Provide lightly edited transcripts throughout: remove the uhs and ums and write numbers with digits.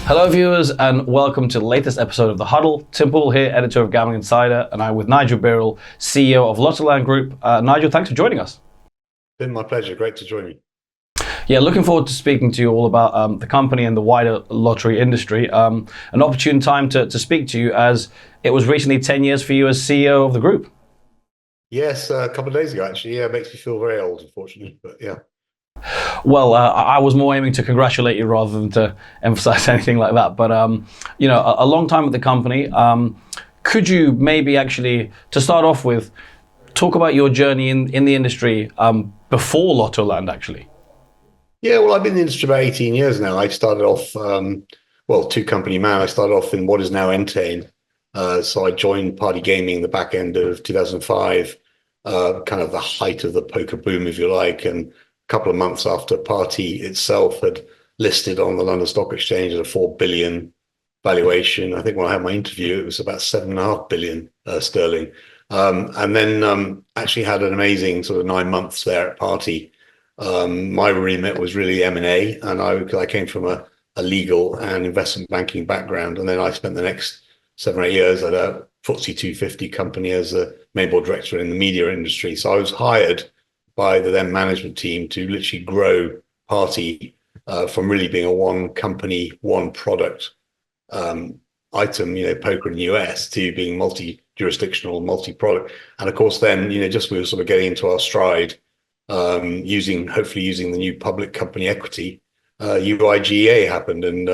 Hello viewers and welcome to the latest episode of The Huddle. Tim Poole here, editor of Gambling Insider, and I'm with Nigel Birrell, CEO of Lottoland Group. Nigel, thanks for joining us. Been my pleasure, great to join you. Yeah, looking forward to speaking to you all about the company and the wider lottery industry. An opportune time to speak to you as it was recently 10 years for you as CEO of the group. Yes, a couple of days ago actually. Yeah, it makes me feel very old, unfortunately, but yeah. Well, I was more aiming to congratulate you rather than to emphasize anything like that. But, a long time with the company. Could you maybe actually, to start off with, talk about your journey in the industry before Lottoland, actually? Yeah, well, I've been in the industry about 18 years now. I started off, two-company man. I started off in what is now Entain. So I joined Party Gaming the back end of 2005, kind of the height of the poker boom, if you like, and couple of months after Party itself had listed on the London Stock Exchange at a 4 billion valuation. I think when I had my interview, it was about 7.5 billion sterling. And then actually had an amazing sort of 9 months there at Party. My remit was really M&A, and I came from a legal and investment banking background. And then I spent the next 7 or 8 years at a FTSE 250 company as a main board director in the media industry. So I was hired by the then management team to literally grow Party from really being a one company, one product item, poker in the US, to being multi-jurisdictional, multi-product. And of course, then, just we were sort of getting into our stride, hopefully using the new public company equity. UIGA happened, and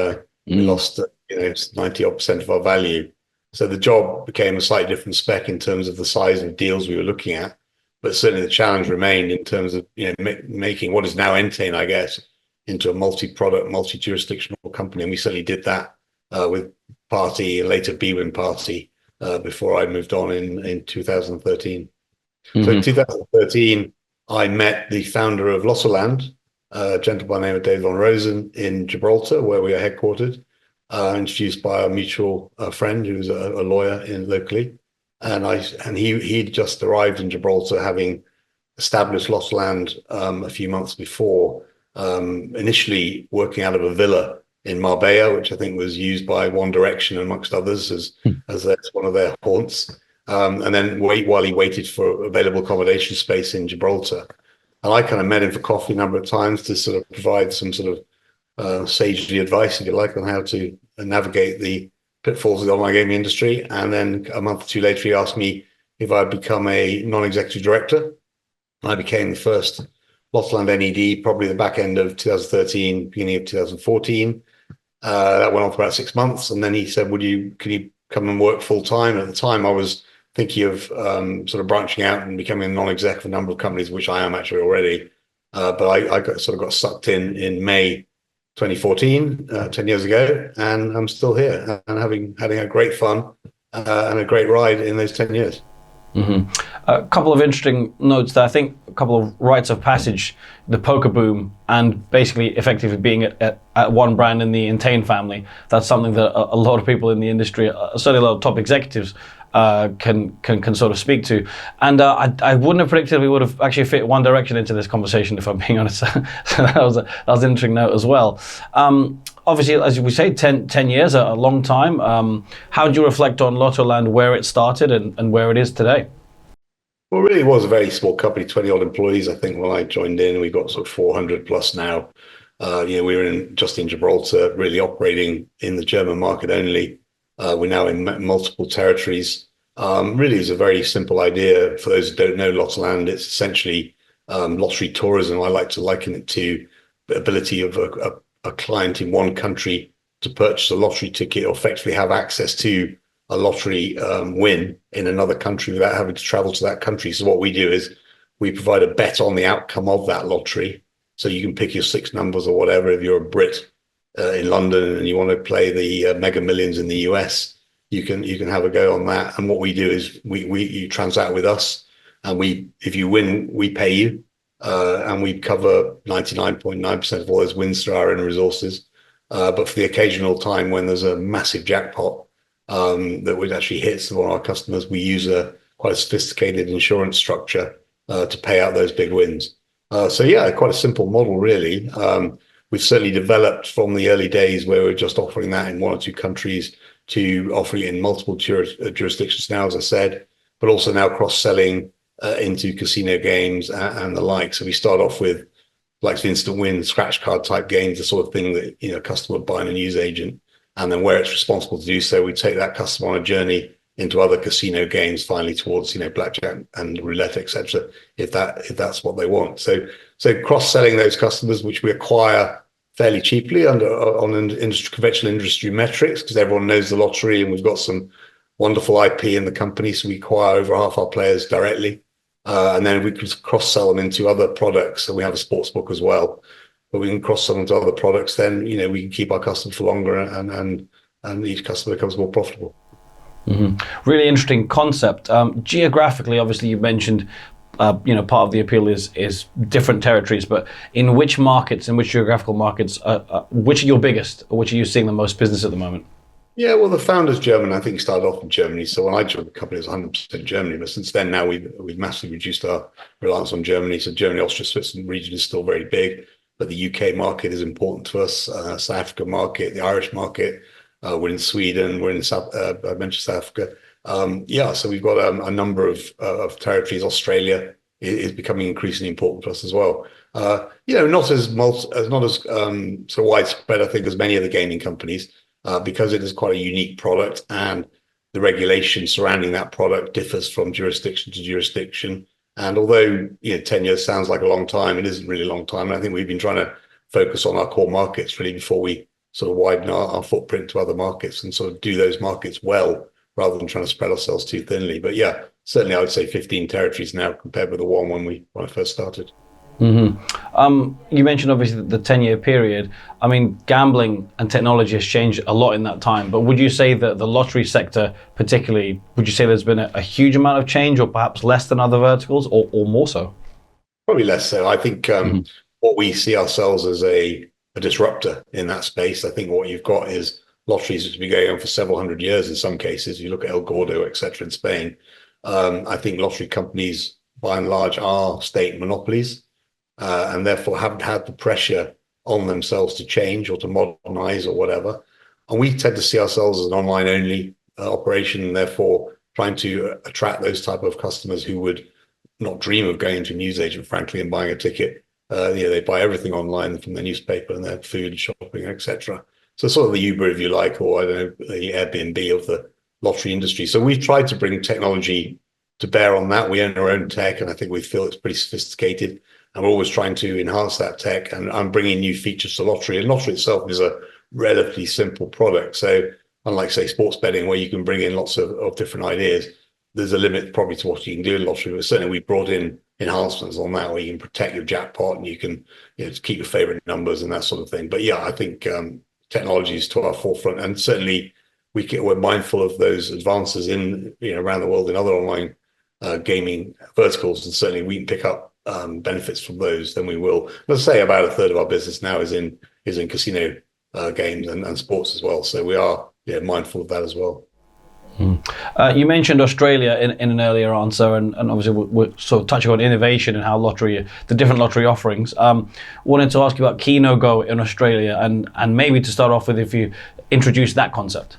we lost 90% of our value. So the job became a slightly different spec in terms of the size of deals we were looking at. But certainly the challenge remained in terms of making what is now Entain, I guess, into a multi-product, multi-jurisdictional company. And we certainly did that with Party and later bwin Party before I moved on in 2013. Mm-hmm. So in 2013, I met the founder of Lottoland, a gentleman by the name of David von Rosen in Gibraltar, where we are headquartered, introduced by a mutual friend who's a lawyer locally. And he'd just arrived in Gibraltar, having established Lottoland a few months before, initially working out of a villa in Marbella, which I think was used by One Direction amongst others as that's one of their haunts. And then while he waited for available accommodation space in Gibraltar. And I kind of met him for coffee a number of times to sort of provide some sort of sagely advice, if you like, on how to navigate the pitfalls of the online gaming industry. And then a month or two later, he asked me if I'd become a non-executive director. I became the first Lottoland NED, probably the back end of 2013, beginning of 2014. That went on for about 6 months. And then he said, can you come and work full time? At the time, I was thinking of sort of branching out and becoming a non-exec for a number of companies, which I am actually already. But I got sucked in May 2014, 10 years ago, and I'm still here and having a great fun and a great ride in those 10 years. Mm-hmm. A couple of interesting notes there. I think a couple of rites of passage, the poker boom, and basically effectively being at one brand in the Entain family. That's something that a lot of people in the industry, certainly a lot of top executives, can sort of speak to. And I wouldn't have predicted we would have actually fit One Direction into this conversation, if I'm being honest. So that was an interesting note as well. Obviously, as we say, 10 years, a long time. How do you reflect on Lottoland, where it started and where it is today? Well, really, it was a very small company, 20 odd employees. I think when I joined in, we got sort of 400 plus now. We were just in Gibraltar, really operating in the German market only. We're now in multiple territories. Really, it's a very simple idea. For those who don't know Lottoland, it's essentially lottery tourism. I like to liken it to the ability of a client in one country to purchase a lottery ticket or effectively have access to a lottery win in another country without having to travel to that country. So what we do is we provide a bet on the outcome of that lottery. So you can pick your 6 numbers or whatever. If you're a Brit in London and you want to play the Mega Millions in the US, you can have a go on that. And what we do is you transact with us, and if you win, we pay you, and we cover 99.9% of all those wins through our own resources. But for the occasional time when there's a massive jackpot that would actually hit one of our customers, we use quite a sophisticated insurance structure to pay out those big wins. So yeah, quite a simple model really. we've certainly developed from the early days where we're just offering that in one or two countries to offering it in multiple jurisdictions now, as I said, but also now cross-selling into casino games and the like. So we start off with like the instant win, scratch card type games, the sort of thing that, you know, a customer would buy in a news agent. And then where it's responsible to do so, we take that customer on a journey into other casino games, finally towards, you know, blackjack and roulette, etc. If that's what they want. So cross-selling those customers, which we acquire fairly cheaply on conventional industry metrics, because everyone knows the lottery, and we've got some wonderful IP in the company, so we acquire over half our players directly, and then we can cross-sell them into other products. And we have a sports book as well, but we can cross-sell them to other products. Then, you know, we can keep our customers for longer, and each customer becomes more profitable. Mm-hmm. Really interesting concept. Geographically, obviously, you mentioned, you know, part of the appeal is different territories. But in which markets, in which geographical markets, which are your biggest, or which are you seeing the most business at the moment? Yeah, well, the founder's German. I think he started off in Germany. So when I joined the company, it was 100% Germany. But since then, now we've massively reduced our reliance on Germany. So Germany, Austria, Switzerland region is still very big, but the UK market is important to us. South Africa market, the Irish market. We're in Sweden. We're in I mentioned South Africa. Yeah, so we've got a number of territories. Australia is becoming increasingly important to us as well. You know, not as sort of widespread, I think, as many of the gaming companies, because it is quite a unique product, and the regulation surrounding that product differs from jurisdiction to jurisdiction. And although, you know, 10 years sounds like a long time, it isn't really a long time. And I think we've been trying to focus on our core markets really before we sort of widen our footprint to other markets and sort of do those markets well, rather than trying to spread ourselves too thinly. But yeah, certainly I would say 15 territories now compared with the one when I first started. Mm-hmm. You mentioned obviously the 10-year period. I mean, gambling and technology has changed a lot in that time, but would you say that the lottery sector particularly, would you say there's been a huge amount of change, or perhaps less than other verticals, or more so? Probably less so. I think what we see ourselves as a disruptor in that space. I think what you've got is lotteries which have been going on for several hundred years in some cases. You look at El Gordo, etc. in Spain. I think lottery companies, by and large, are state monopolies, and therefore haven't had the pressure on themselves to change or to modernize or whatever. And we tend to see ourselves as an online-only operation, and therefore trying to attract those type of customers who would not dream of going to a newsagent, frankly, and buying a ticket. You know, they buy everything online, from their newspaper and their food, shopping, etc. So sort of the Uber, if you like, or I don't know, the AirBNB of the lottery industry. So we've tried to bring technology to bear on that. We own our own tech, and I think we feel it's pretty sophisticated. And we're always trying to enhance that tech and bringing new features to lottery. And lottery itself is a relatively simple product. So unlike, say, sports betting, where you can bring in lots of different ideas, there's a limit probably to what you can do in lottery. But certainly we brought in enhancements on that, where you can protect your jackpot and you can, you know, keep your favorite numbers and that sort of thing. But yeah, I think technology is to our forefront, and certainly we're mindful of those advances in, you know, around the world in other online gaming verticals, and certainly we can pick up benefits from those. Then we will. Let's say about a third of our business now is in casino games and sports as well. So we are, yeah, mindful of that as well. You mentioned Australia in an earlier answer, and obviously we're sort of touching on innovation and how the different lottery offerings. Wanted to ask you about KenoGo in Australia, and maybe to start off with, if you introduce that concept.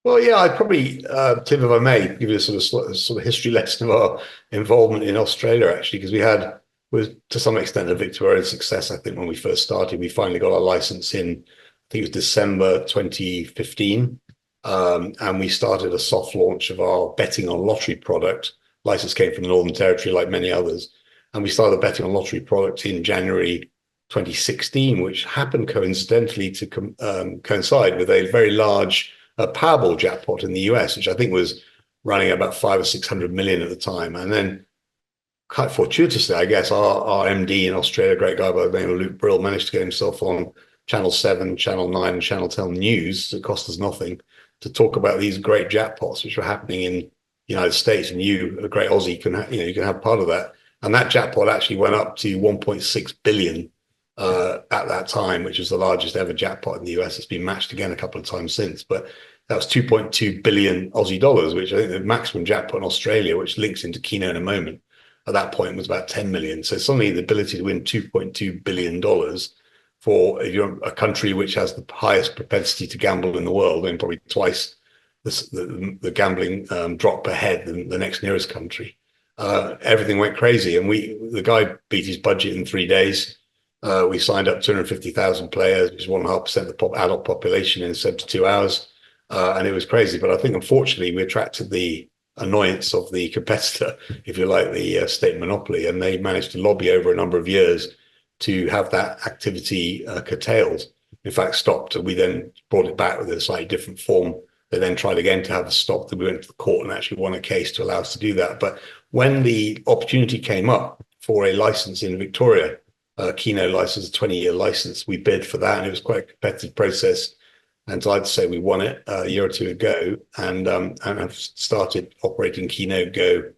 Well, yeah, I'd probably, Tim, if I may, give you a sort of history lesson of our involvement in Australia, actually, because was to some extent a Victorian success. I think when we first started, we finally got our license in, I think it was December 2015. And we started a soft launch of our betting on lottery product. License came from the Northern Territory, like many others. And we started betting on lottery product in January 2016, which happened coincidentally to coincide with a very large Powerball jackpot in the US, which I think was running about 500 or 600 million at the time. And then, quite fortuitously, I guess, our MD in Australia, a great guy by the name of Nigel Birrell, managed to get himself on Channel 7, Channel 9, and Channel 10 News. It cost us nothing to talk about these great jackpots which were happening in the United States, and you, a great Aussie, you can have part of that. And that jackpot actually went up to 1.6 billion at that time, which was the largest ever jackpot in the US. It's been matched again a couple of times since, but that was 2.2 billion Aussie dollars, which I think the maximum jackpot in Australia, which links into Keno in a moment, at that point was about 10 million. So suddenly the ability to win $2.2 billion for if you're a country which has the highest propensity to gamble in the world, and probably twice the gambling drop per head than the next nearest country. Everything went crazy, and the guy beat his budget in 3 days. We signed up 250,000 players, which is 1.5% of the adult population in 72 hours. And it was crazy. But I think, unfortunately, we attracted the annoyance of the competitor, if you like, the state monopoly. And they managed to lobby over a number of years to have that activity curtailed. In fact, stopped. And we then brought it back with a slightly different form. They then tried again to have it stopped. And we went to the court and actually won a case to allow us to do that. But when the opportunity came up for a license in Victoria, Keno license, a 20-year license, we bid for that. And it was quite a competitive process. And so I'd say we won it a year or two ago, and I've started operating KenoGo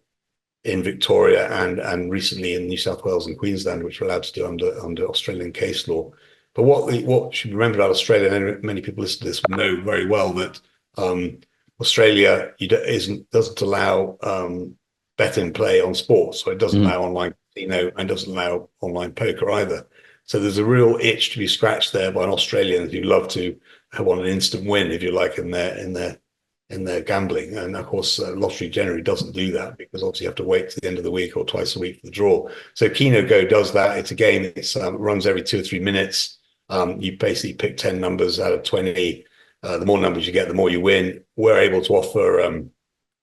in Victoria and recently in New South Wales and Queensland, which we're allowed to do under Australian case law. But what should be remembered about Australia, and many people listen to this will know very well, that Australia doesn't allow bet and play on sports, so it doesn't allow online casino and doesn't allow online poker either. So there's a real itch to be scratched there by an Australian who'd love to want an instant win, if you like, in their gambling. And of course, lottery generally doesn't do that, because obviously you have to wait to the end of the week or twice a week for the draw. So KenoGo does that. It's a game. It runs every 2 or 3 minutes. You basically pick 10 numbers out of 20. The more numbers you get, the more you win. We're able to offer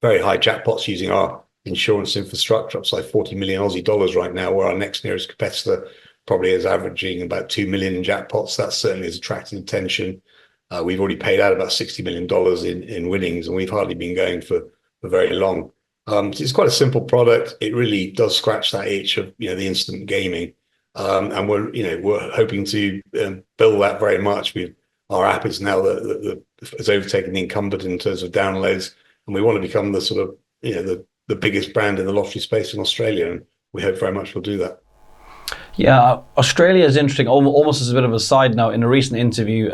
very high jackpots using our insurance infrastructure, up to like 40 million Aussie dollars right now, where our next nearest competitor probably is averaging about 2 million in jackpots. That certainly has attracted attention. We've already paid out about $60 million in winnings, and we've hardly been going for very long. It's quite a simple product. It really does scratch that itch of the instant gaming, and we're hoping to build that very much. Our app is now has overtaken the incumbent in terms of downloads, and we want to become the sort of the biggest brand in the lottery space in Australia, and we hope very much we'll do that. Yeah, Australia is interesting. Almost as a bit of a side note, in a recent interview,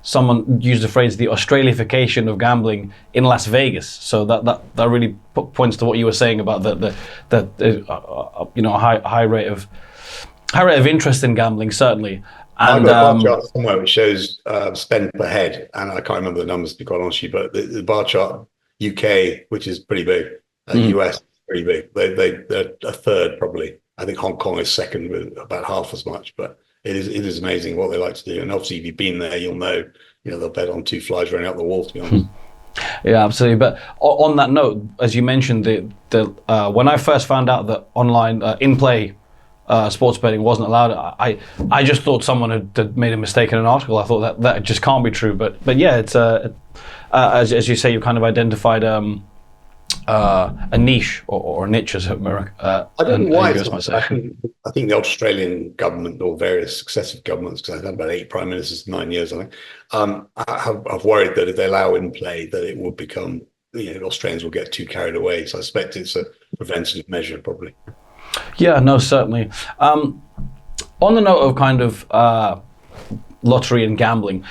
someone used the phrase "the Australification of gambling in Las Vegas." So that really points to what you were saying about the high rate of interest in gambling, certainly. And I've got a bar chart somewhere which shows spend per head, and I can't remember the numbers to be quite honest with you, but the bar chart UK, which is pretty big, US is pretty big. They're a third probably. I think Hong Kong is second with about half as much, but it is amazing what they like to do. And obviously, if you've been there, you'll know, they'll bet on 2 flies running out the wall, to be honest. Yeah, absolutely. But on that note, as you mentioned, when I first found out that online in-play sports betting wasn't allowed, I just thought someone had made a mistake in an article. I thought that just can't be true. But yeah, it's as you say, you kind of identified a niche or a niche, as America. I don't know why. I think the Australian government, or various successive governments, because I've had about 8 prime ministers in 9 years, I think, have worried that if they allow in play, that it will become, Australians will get too carried away. So I suspect it's a preventative measure, probably. Yeah, no, certainly. On the note of kind of lottery and gambling,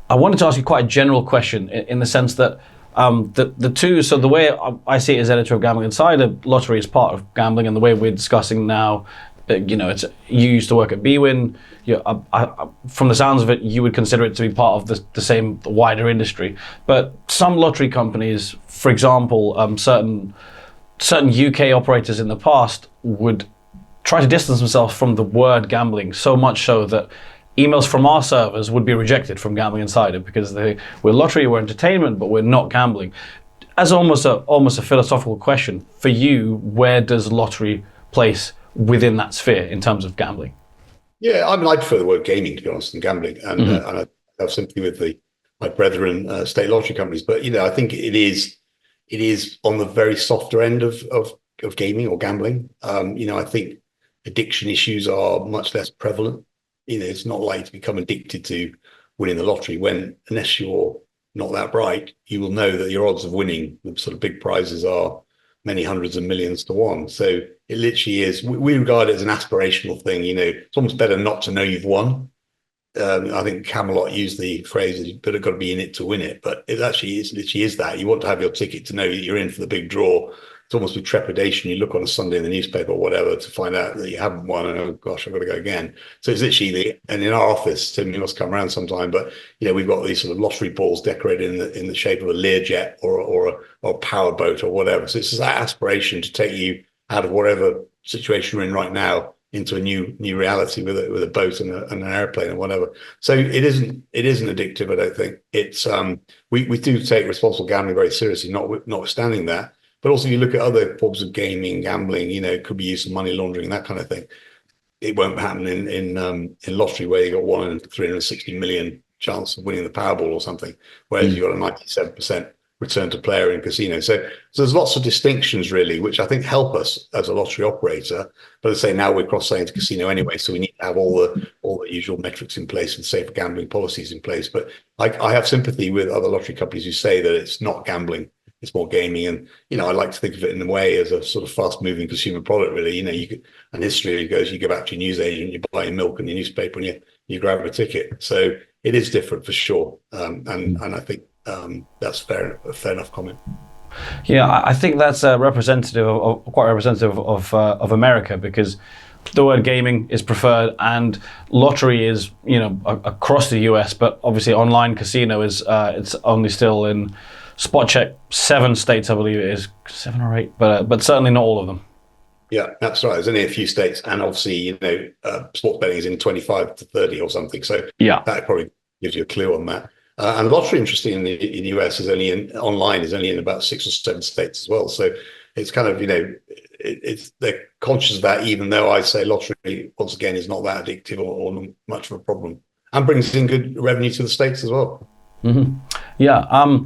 I wanted to ask you quite a general question in the sense that the two, so the way I see it as editor of Gambling Insider, lottery is part of gambling, and the way we're discussing now, it's you used to work at bwin. From the sounds of it, you would consider it to be part of the same wider industry. But some lottery companies, for example, certain UK operators in the past would try to distance themselves from the word gambling, so much so that emails from our servers would be rejected from Gambling Insider because we're lottery, we're entertainment, but we're not gambling. As almost a philosophical question for you, where does lottery place within that sphere in terms of gambling? Yeah, I mean, I prefer the word gaming, to be honest, than gambling, and I have sympathy with my brethren state lottery companies. But I think it is on the very softer end of gaming or gambling. I think addiction issues are much less prevalent. It's not like to become addicted to winning the lottery when, unless you're not that bright, you will know that your odds of winning the sort of big prizes are many hundreds of millions to one. So it literally is, we regard it as an aspirational thing. It's almost better not to know you've won. I think Camelot used the phrase, you've got to be in it to win it. But it actually literally is that. You want to have your ticket to know that you're in for the big draw, it's almost with trepidation. You look on a Sunday in the newspaper or whatever to find out that you haven't won, and oh gosh, I've got to go again. So it's literally and in our office, Tim, you must come around sometime. But we've got these sort of lottery balls decorated in the shape of a Learjet or a power boat or whatever. So it's that aspiration to take you out of whatever situation we're in right now into a new reality with a boat and an airplane and whatever. So it isn't addictive. I don't think it's. We do take responsible gambling very seriously, notwithstanding that. But also, you look at other forms of gaming, gambling. It could be use of money laundering, that kind of thing. It won't happen in lottery where you got 1 in 360 million chance of winning the Powerball or something, whereas you got a 97% return to player in casino. So there's lots of distinctions really, which I think help us as a lottery operator. But as I say, now we're cross-selling to casino anyway, so we need to have all the usual metrics in place and safer gambling policies in place. But I have sympathy with other lottery companies who say that it's not gambling, it's more gaming. And I like to think of it in a way as a sort of fast-moving consumer product. Really, you could, and history goes, you go back to your newsagent, you buy your milk and your newspaper, and you grab a ticket. So it is different for sure, and I think. That's a fair enough comment. Yeah, I think that's quite representative of America, because the word gaming is preferred and lottery is across the US, but obviously online casino is it's only still in spot check 7 states, I believe it is 7 or 8, but certainly not all of them. Yeah, that's right. There's only a few states, and obviously sports betting is in 25 to 30 or something. So that probably gives you a clue on that. And lottery, interesting in the US, is online is only in about 6 or 7 states as well. So it's kind of they're conscious of that, even though I say lottery once again is not that addictive or much of a problem, and brings in good revenue to the states as well. Mm-hmm. Yeah.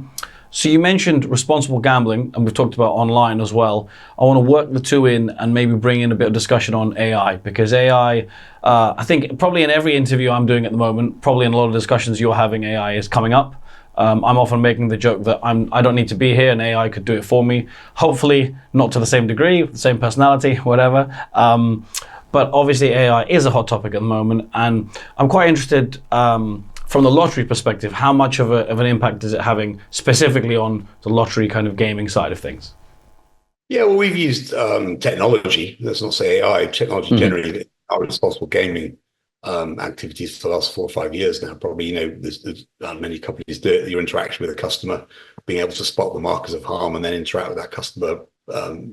So you mentioned responsible gambling, and we've talked about online as well. I want to work the two in and maybe bring in a bit of discussion on AI, because AI, I think probably in every interview I'm doing at the moment, probably in a lot of discussions you're having, AI is coming up. I'm often making the joke that I don't need to be here and AI could do it for me. Hopefully not to the same degree, the same personality, whatever. But obviously AI is a hot topic at the moment, and I'm quite interested from the lottery perspective, how much of an impact is it having specifically on the lottery kind of gaming side of things? Yeah, well, we've used technology, let's not say AI, technology generally, our responsible gaming activities for the last 4 or 5 years now. Probably, there's many companies do it. Your interaction with a customer, being able to spot the markers of harm and then interact with that customer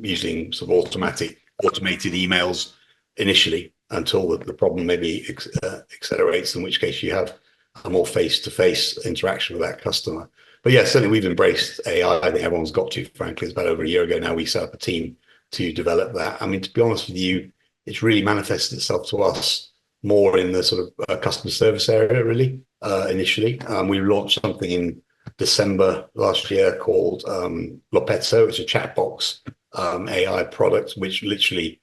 using sort of automated emails initially until the problem maybe accelerates, in which case you have a more face-to-face interaction with that customer. But yeah, certainly we've embraced AI. I think everyone's got to, frankly. It's about over a year ago now we set up a team to develop that. I mean, to be honest with you, it's really manifested itself to us more in the sort of customer service area, really, initially. We launched something in December last year called Lopezzo. It's a chat box AI product, which literally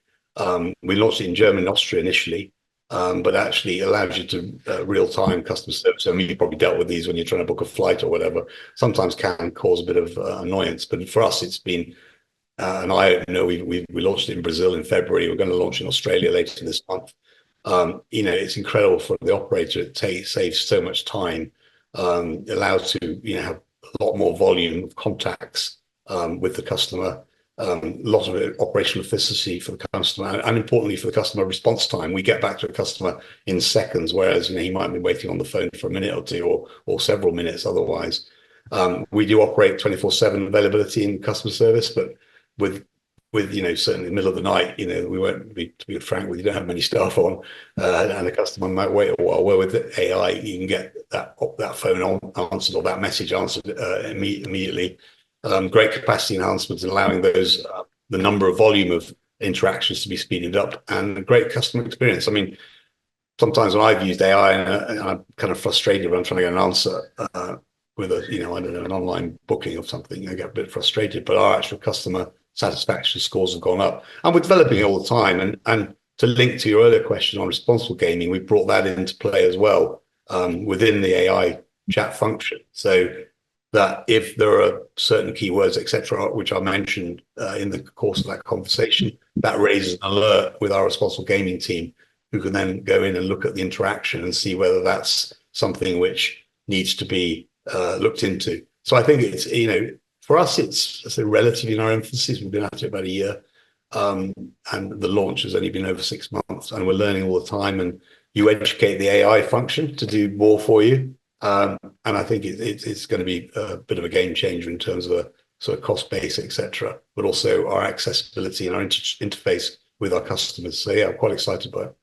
we launched it in Germany and Austria initially. But actually allows you to real-time customer service. I mean, you probably dealt with these when you're trying to book a flight or whatever. Sometimes can cause a bit of annoyance, but for us, it's been an eye-opener. We launched it in Brazil in February. We're going to launch in Australia later this month. It's incredible for the operator. It saves so much time. Allows to have a lot more volume of contacts with the customer. A lot of operational efficiency for the customer, and importantly for the customer response time. We get back to a customer in seconds, whereas he might be waiting on the phone for a minute or two or several minutes otherwise. We do operate 24/7 availability in customer service, but with certainly in the middle of the night, we won't be, to be frank with you, don't have many staff on, and the customer might wait a while. Where with the AI, you can get that phone answered or that message answered immediately. Great capacity enhancements, allowing those the number of volume of interactions to be speeded up, and a great customer experience. I mean, sometimes when I've used AI and I'm kind of frustrated when I'm trying to get an answer with an online booking of something, I get a bit frustrated. But our actual customer satisfaction scores have gone up, and we're developing it all the time. And to link to your earlier question on responsible gaming, we brought that into play as well within the AI chat function. So that if there are certain keywords, etc., which I mentioned in the course of that conversation, that raises an alert with our responsible gaming team, who can then go in and look at the interaction and see whether that's something which needs to be looked into. So I think it's, For us, it's relatively in our infancy. We've been at it about a year. And the launch has only been over 6 months, and we're learning all the time. And you educate the AI function to do more for you. And I think it's going to be a bit of a game changer in terms of a sort of cost base, etc., but also our accessibility and our interface with our customers. So yeah, I'm quite excited by it.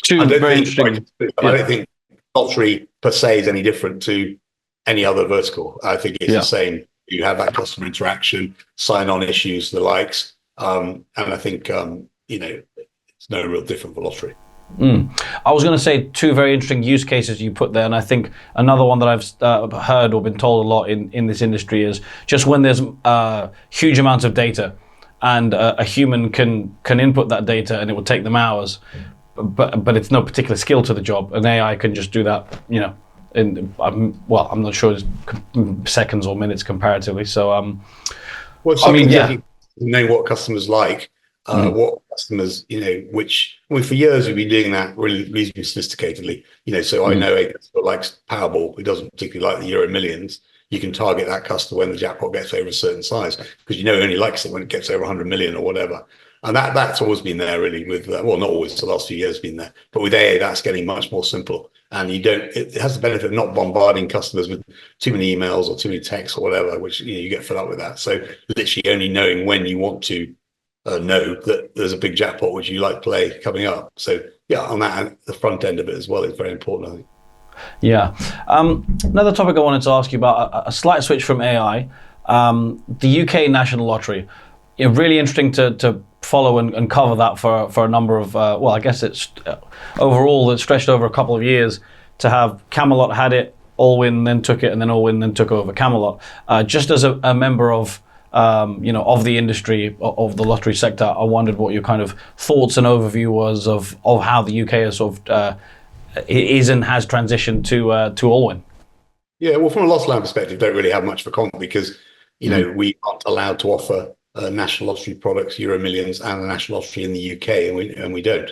Two very interesting. I don't think lottery per se is any different to any other vertical. I think it's the same. You have that customer interaction, sign-on issues, the likes, and I think it's no real different for lottery. I was going to say two very interesting use cases you put there, and I think another one that I've heard or been told a lot in this industry is just when there's huge amounts of data, and a human can input that data, and it will take them hours, but it's no particular skill to the job. An AI can just do that, I'm not sure it's seconds or minutes comparatively. So, knowing what customers like. What customers, for years we've been doing that really reasonably sophisticatedly. So I know a customer likes Powerball, who doesn't particularly like the Euro Millions. You can target that customer when the jackpot gets over a certain size, because he only likes it when it gets over 100 million or whatever. And that's always been there, really. With not always, the last few years been there, but with AI, that's getting much more simple. And it has the benefit of not bombarding customers with too many emails or too many texts or whatever, which you get fed up with that. So literally only knowing when you want to know that there's a big jackpot which you like to play coming up. So yeah, on that, the front end of it as well is very important, I think. Yeah. Another topic I wanted to ask you about, a slight switch from AI, the UK National Lottery. Really interesting to follow and cover that for a number of, I guess it's overall it's stretched over a couple of years to have Camelot had it, Allwyn then took it, and then Allwyn then took over Camelot. Just as a member of of the industry, of the lottery sector, I wondered what your kind of thoughts and overview was of how the UK is sort of is and has transitioned to Allwyn. Yeah, well, from a Lottoland perspective, don't really have much of a comment because we aren't allowed to offer national lottery products, Euro Millions, and the national lottery in the UK, and we don't.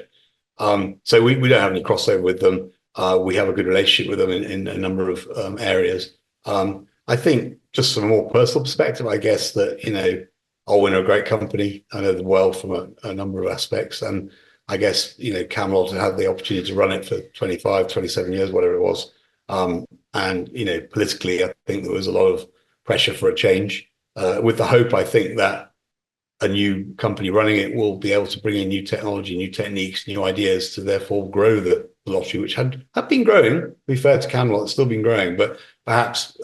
So we don't have any crossover with them. We have a good relationship with them in a number of areas. I think just from a more personal perspective, I guess that, Allwyn are a great company. I know them well from a number of aspects. And I guess, Camelot had the opportunity to run it for 25, 27 years, whatever it was. And politically, I think there was a lot of pressure for a change, with the hope, I think, that a new company running it will be able to bring in new technology, new techniques, new ideas to therefore grow the lottery, which had been growing. To be fair to Camelot, it's still been growing, but perhaps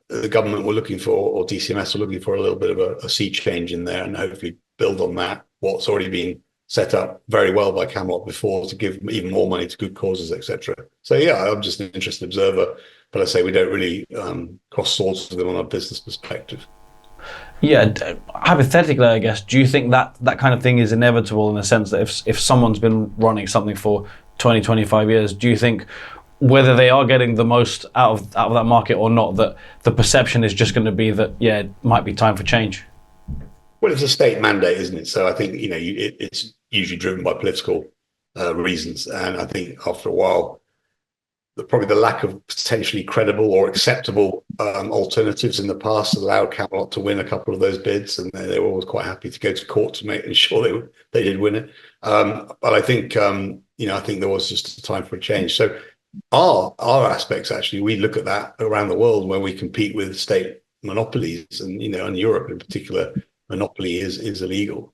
the government were looking for, or DCMS were looking for, a little bit of a sea change in there, and hopefully build on that, what's already been set up very well by Camelot before, to give even more money to good causes, etc. So yeah, I'm just an interested observer, but I say we don't really cross swords with them on a business perspective. Yeah, hypothetically, I guess, do you think that kind of thing is inevitable, in the sense that if someone's been running something for 20, 25 years, do you think, whether they are getting the most out of that market or not, that the perception is just going to be that, it might be time for change? Well, it's a state mandate, isn't it? So I think, it's usually driven by political reasons. And I think after a while, probably the lack of potentially credible or acceptable alternatives in the past allowed Camelot to win a couple of those bids, and they were always quite happy to go to court to make sure they did win it. But I think I think there was just a time for a change. So our aspects, actually, we look at that around the world where we compete with state monopolies, and in Europe in particular, monopoly is illegal.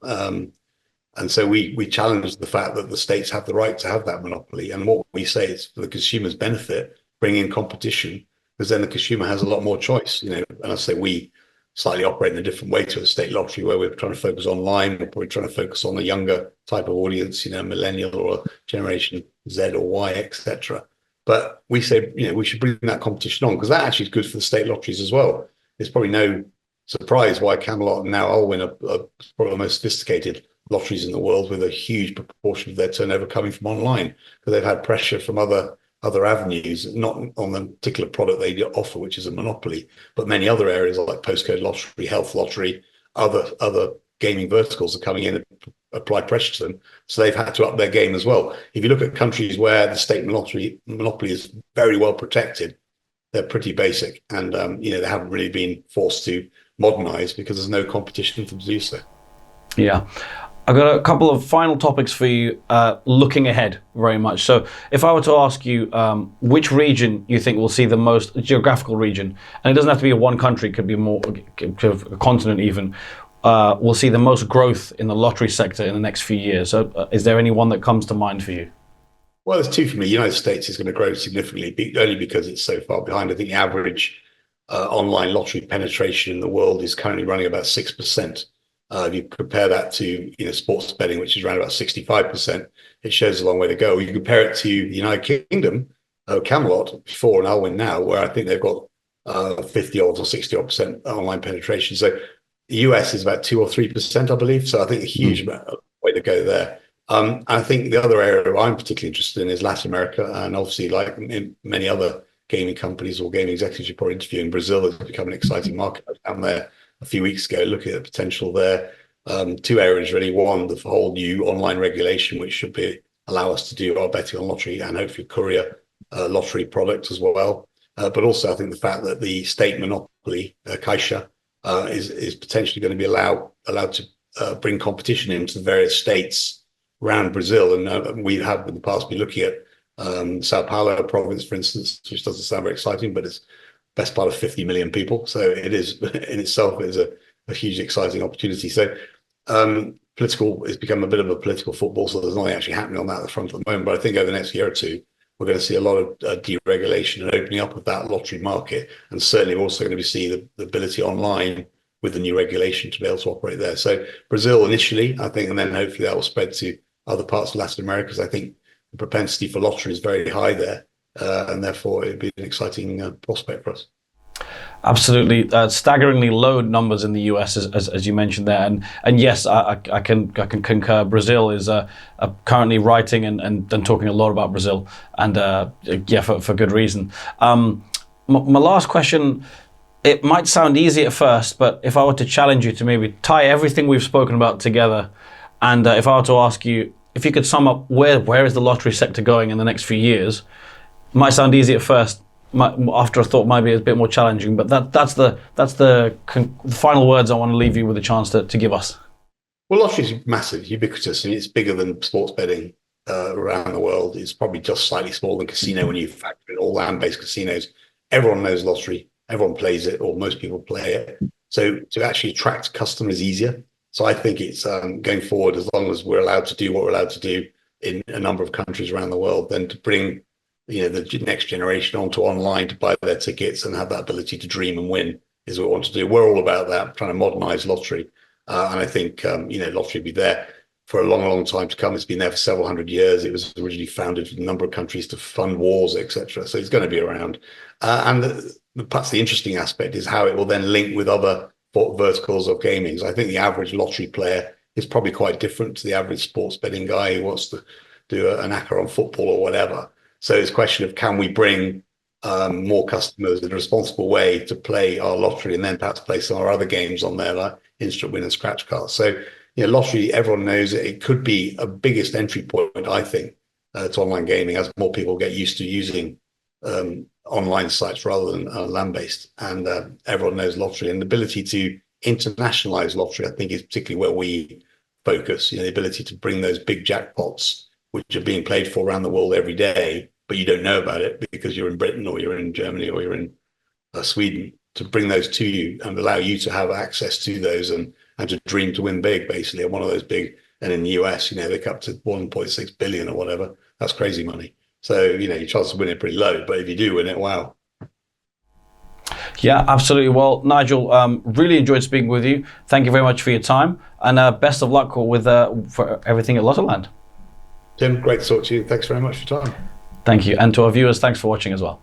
And so we challenge the fact that the states have the right to have that monopoly. And what we say is, for the consumer's benefit, bring in competition, because then the consumer has a lot more choice. And I say we slightly operate in a different way to a state lottery, where we're trying to focus online. We're probably trying to focus on a younger type of audience, millennial or Generation Z or Y, etc. But we say, we should bring that competition on, because that actually is good for the state lotteries as well. There's probably no surprise why Camelot and now Allwyn are probably the most sophisticated lotteries in the world, with a huge proportion of their turnover coming from online, because they've had pressure from other avenues, not on the particular product they offer, which is a monopoly, but many other areas like postcode lottery, health lottery, other gaming verticals are coming in and apply pressure to them. So they've had to up their game as well. If you look at countries where the state monopoly is very well protected, they're pretty basic, and they haven't really been forced to modernize because there's no competition for them to do so. Yeah. I've got a couple of final topics for you, looking ahead very much. So if I were to ask you which region you think will see the most, geographical region, and it doesn't have to be one country, it could be more, a continent even, will see the most growth in the lottery sector in the next few years. So is there any one that comes to mind for you? Well, there's two for me. The United States is going to grow significantly, only because it's so far behind. I think the average online lottery penetration in the world is currently running about 6%. If you compare that to sports betting, which is around about 65%, it shows a long way to go. You compare it to the United Kingdom, Camelot before and Allwyn now, where I think they've got 50 odd or 60 odd percent online penetration. So the US is about 2 or 3%, I believe. So I think a huge amount of way to go there. I think the other area I'm particularly interested in is Latin America, and obviously, like in many other gaming companies or gaming executives, you're probably interviewing, Brazil has become an exciting market. I was down there a few weeks ago looking at the potential there. Two areas really. One, the whole new online regulation, which should allow us to do our betting on lottery and hopefully courier lottery product as well. But also, I think the fact that the state monopoly, Caixa, is potentially going to be allowed to bring competition into the various states around Brazil. And we have in the past been looking at Sao Paulo province, for instance, which doesn't sound very exciting, but it's best part of 50 million people. So it is in itself is a hugely exciting opportunity. So political has become a bit of a political football. So there's nothing actually happening on that at the front at the moment. But I think over the next year or two, we're going to see a lot of deregulation and opening up of that lottery market. And certainly we're also going to see the ability online with the new regulation to be able to operate there. So Brazil initially, I think, and then hopefully that will spread to other parts of Latin America, because I think the propensity for lottery is very high there. And therefore it'd be an exciting prospect for us. Absolutely, staggeringly low numbers in the US, as you mentioned there, and yes, I can concur. Brazil is currently writing and talking a lot about Brazil, and for good reason. My last question, it might sound easy at first, but if I were to challenge you to maybe tie everything we've spoken about together, and if I were to ask you if you could sum up where is the lottery sector going in the next few years, it might sound easy at first. After a thought, might be a bit more challenging, but that's the final words I want to leave you with a chance to give us. Well, lottery is massive, ubiquitous, and it's bigger than sports betting around the world. It's probably just slightly smaller than casino when you factor in all land-based casinos. Everyone knows lottery, everyone plays it, or most people play it. So to actually attract customers is easier. So I think it's going forward, as long as we're allowed to do what we're allowed to do in a number of countries around the world, then to bring the next generation onto online to buy their tickets and have that ability to dream and win is what we want to do. We're all about that, trying to modernize lottery. And I think, lottery will be there for a long, long time to come. It's been there for several hundred years. It was originally founded in a number of countries to fund wars, etc. So it's going to be around. And perhaps the interesting aspect is how it will then link with other verticals of gaming. So I think the average lottery player is probably quite different to the average sports betting guy who wants to do an acca on football or whatever. So it's a question of, can we bring more customers in a responsible way to play our lottery and then perhaps play some of our other games on there, like instant win and scratch cards. So, lottery, everyone knows it could be a biggest entry point, I think, to online gaming as more people get used to using online sites rather than land-based. And everyone knows lottery, and the ability to internationalize lottery, I think, is particularly where we focus. The ability to bring those big jackpots, which are being played for around the world every day, but you don't know about it because you're in Britain or you're in Germany or you're in Sweden, to bring those to you and allow you to have access to those and to dream to win big, basically, and one of those big. And in the US, they come up to 1.6 billion or whatever. That's crazy money. So, your chance of winning is pretty low, but if you do win it, wow. Yeah, absolutely. Well, Nigel, really enjoyed speaking with you. Thank you very much for your time, and best of luck with for everything at Lottoland. Tim, great to talk to you. Thanks very much for your time. Thank you. And to our viewers, thanks for watching as well.